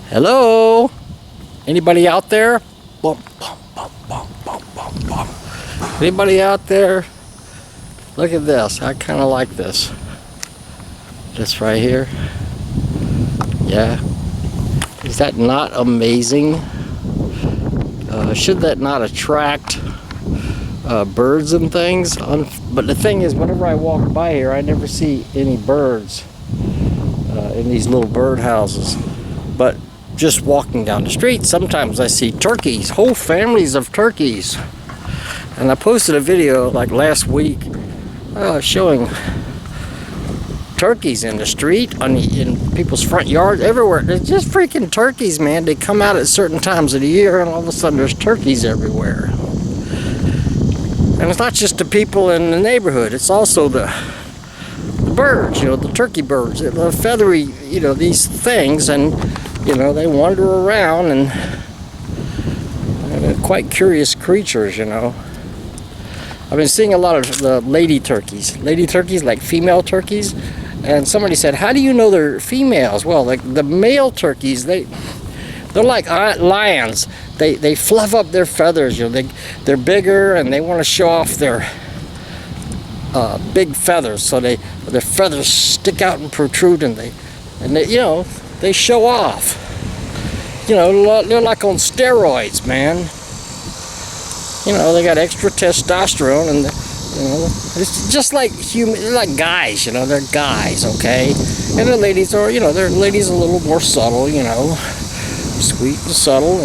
Hello? Anybody out there? Bum, bum, bum, bum, bum, bum, bum. Anybody out there? Look at this. I kind of like this. This right here. Yeah. Is that not amazing? Should that not attract birds and things? But the thing is, whenever I walk by here, I never see any birds in these little bird houses. But just walking down the street, sometimes I see turkeys, whole families of turkeys. And I posted a video like last week showing turkeys in the street, in people's front yards, everywhere. There's just freaking turkeys, man. They come out at certain times of the year, and all of a sudden there's turkeys everywhere. And it's not just the people in the neighborhood, it's also the birds, the turkey birds, the feathery, these things, and they wander around, and they're quite curious creatures. I've been seeing a lot of the lady turkeys like female turkeys, and somebody said, how do you know they're females? Well, like the male turkeys, they're like lions. They fluff up their feathers. They're bigger, and they want to show off their big feathers, so their feathers stick out and protrude, and they show off. They're like on steroids, man. They got extra testosterone, and it's just like they're like guys. They're guys, okay. And the ladies are, they're ladies a little more subtle, sweet and subtle,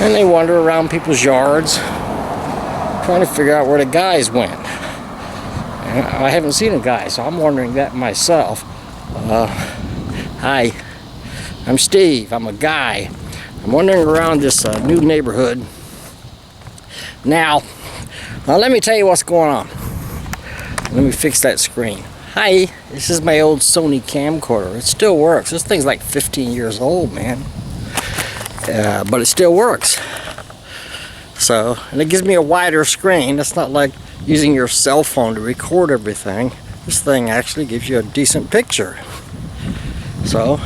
and they wander around people's yards trying to figure out where the guys went. And I haven't seen a guy, so I'm wondering that myself. Hi, I'm Steve. I'm a guy. I'm wandering around this new neighborhood. Now, let me tell you what's going on. Let me fix that screen. Hi, this is my old Sony camcorder. It still works. This thing's like 15 years old, man. But it still works. So, and it gives me a wider screen. It's not like using your cell phone to record everything. This thing actually gives you a decent picture. So,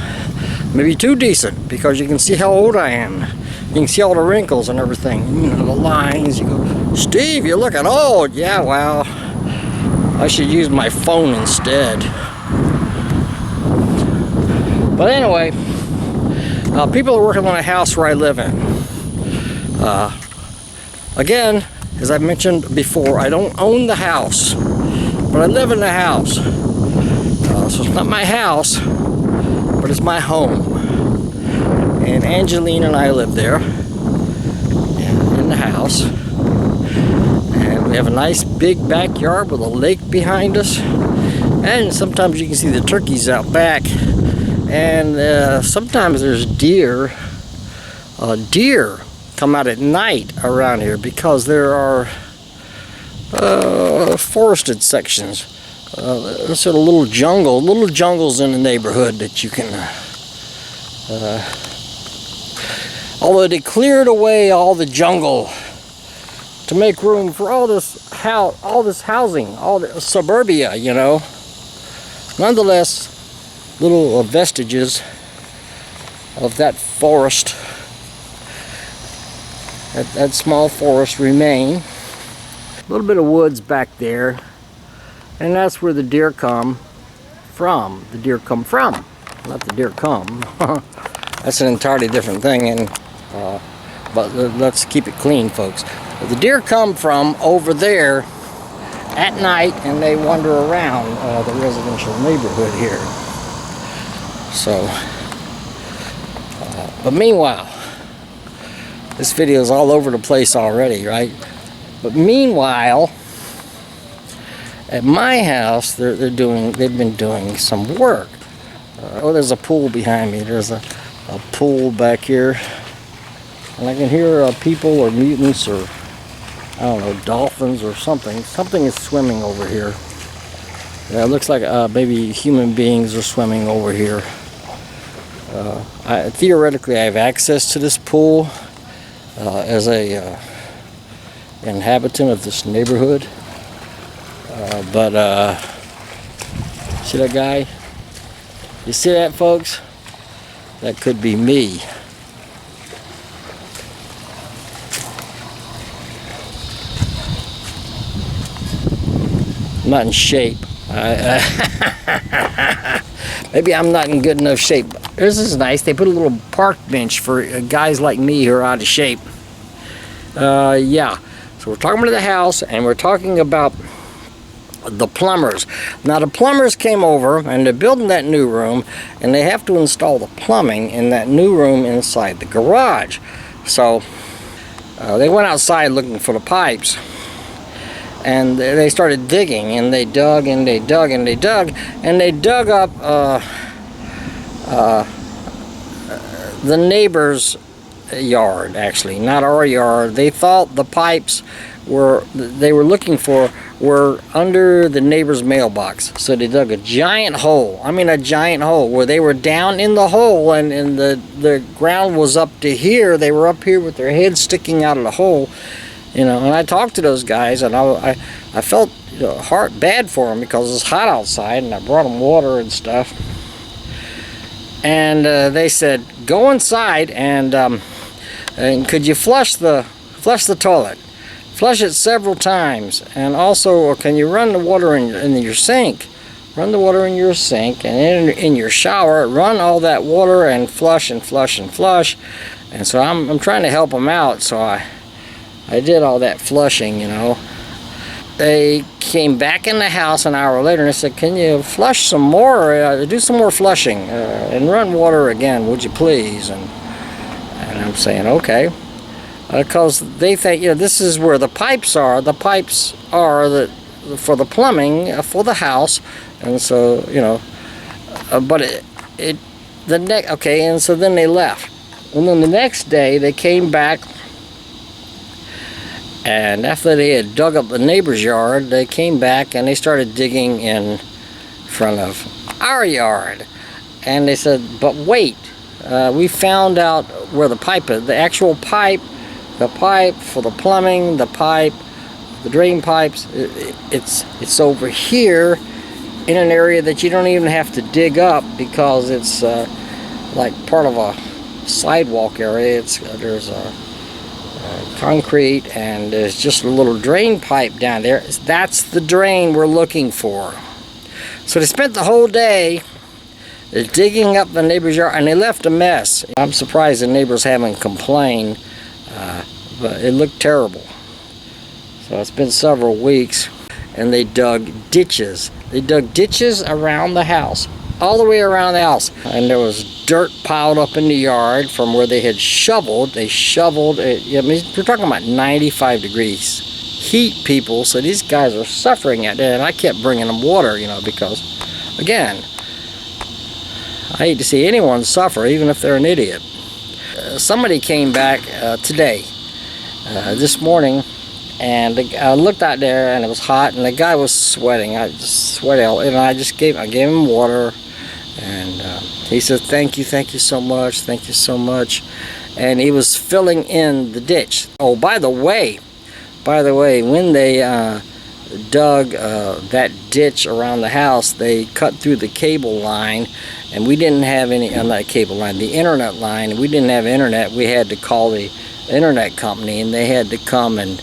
maybe too decent, because you can see how old I am. You can see all the wrinkles and everything, the lines. You go, Steve, you're looking old. Yeah, well, I should use my phone instead. But anyway, people are working on a house where I live in. Again, as I mentioned before, I don't own the house, but I live in the house. So it's not my house, but it's my home. And Angeline and I live there in the house, and we have a nice big backyard with a lake behind us, and sometimes you can see the turkeys out back, and sometimes there's deer come out at night around here, because there are forested sections, sort of little jungles in the neighborhood that you can although they cleared away all the jungle to make room for all this housing, all the suburbia, Nonetheless, little vestiges of that forest, that small forest, remain. A little bit of woods back there, and that's where the deer come from. The deer come from, not the deer come. That's an entirely different thing, and but let's keep it clean, folks. The deer come from over there at night, and they wander around the residential neighborhood here. So, but meanwhile, this video is all over the place already, right? But meanwhile, at my house, they've been doing some work. There's a pool behind me. There's a pool back here, and I can hear people or mutants or I don't know, dolphins or something. Something is swimming over here. Yeah, it looks like maybe human beings are swimming over here. Theoretically, I have access to this pool as a inhabitant of this neighborhood. See that guy? You see that, folks? That could be me. I'm not in shape. Maybe I'm not in good enough shape. This is nice. They put a little park bench for guys like me who are out of shape. Yeah. So we're talking about the house, and we're talking about the plumbers. Now the plumbers came over, and they're building that new room, and they have to install the plumbing in that new room inside the garage. So they went outside looking for the pipes, and they started digging, and they dug and they dug and they dug, and they dug up the neighbor's yard, actually, not our yard. They thought the pipes they were looking for were under the neighbor's mailbox. So they dug a giant hole. I mean, a giant hole where they were down in the hole, and the ground was up to here. They were up here with their heads sticking out of the hole. You know, and I talked to those guys, and I felt bad for them because it's hot outside, and I brought them water and stuff. And they said, go inside and could you flush the toilet? Flush it several times, and also can you run the water in your sink? Run the water in your sink, and in your shower, run all that water and flush and flush and flush. And so I'm trying to help them out, so I did all that flushing, you know. They came back in the house an hour later and they said, can you flush some more, do some more flushing, and run water again, would you please? And I'm saying, okay. Because they think, you know, this is where the pipes are. The pipes are for the plumbing for the house, and so, you know, but okay, and so then they left. And then the next day they came back, and after they had dug up the neighbor's yard, they came back and they started digging in front of our yard. And they said, but wait, we found out where the pipe is, the actual pipe, the pipe for the plumbing, the pipe, the drain pipes, it's over here in an area that you don't even have to dig up, because it's like part of a sidewalk area. There's a concrete, and there's just a little drain pipe down there. That's the drain we're looking for. So they spent the whole day digging up the neighbor's yard, and they left a mess. I'm surprised the neighbors haven't complained, but it looked terrible. So it's been several weeks, and they dug ditches. They dug ditches around the house, all the way around the house, and there was dirt piled up in the yard from where they had shoveled. They shoveled it. I mean, we're talking about 95 degrees heat, people, so these guys are suffering at it, and I kept bringing them water, you know, because, again, I hate to see anyone suffer, even if they're an idiot. Somebody came back today, this morning, and I looked out there, and it was hot, and the guy was sweating. I just sweated, and I gave him water, and he said, thank you so much, and he was filling in the ditch. Oh, by the way, when they dug that ditch around the house, they cut through the cable line, and we didn't have any, not cable line, the internet line. We didn't have internet. We had to call the internet company, and they had to come and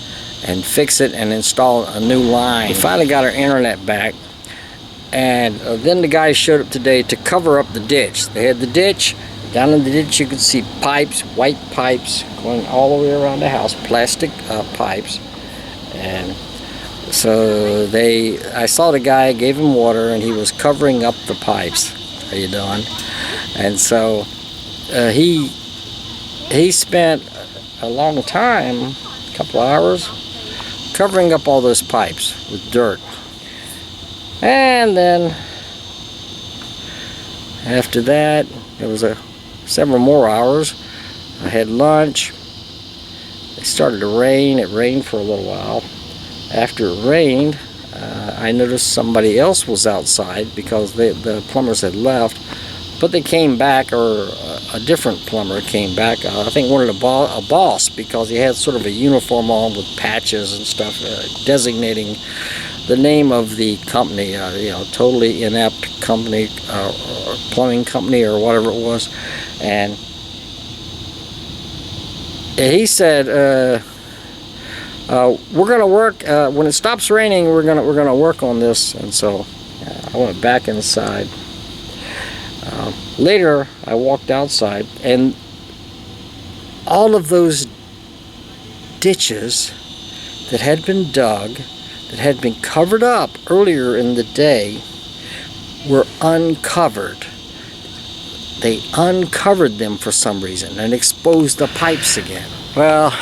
fix it and install a new line. We finally got our internet back, and then the guys showed up today to cover up the ditch. They had the ditch. Down in the ditch you could see pipes, white pipes, going all the way around the house, plastic pipes. And so I saw the guy, gave him water, and he was covering up the pipes. How you doing? And so he spent a long time, a couple of hours, covering up all those pipes with dirt. And then after that, there was several more hours. I had lunch. It started to rain. It rained for a little while. After it rained, I noticed somebody else was outside because the plumbers had left, but they came back, or a different plumber came back. I think one of a boss, because he had sort of a uniform on with patches and stuff, designating the name of the company, you know, totally inept company, or plumbing company, or whatever it was. And he said, we're gonna work when it stops raining. We're gonna work on this. And so I went back inside. Later, I walked outside, and all of those ditches that had been dug, that had been covered up earlier in the day, were uncovered. They uncovered them for some reason and exposed the pipes again. Well,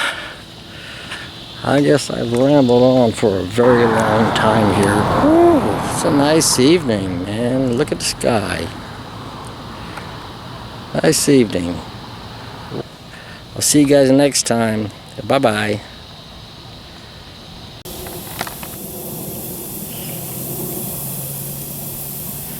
I guess I've rambled on for a very long time here. Ooh, it's a nice evening, man. Look at the sky. Nice evening. I'll see you guys next time. Bye-bye.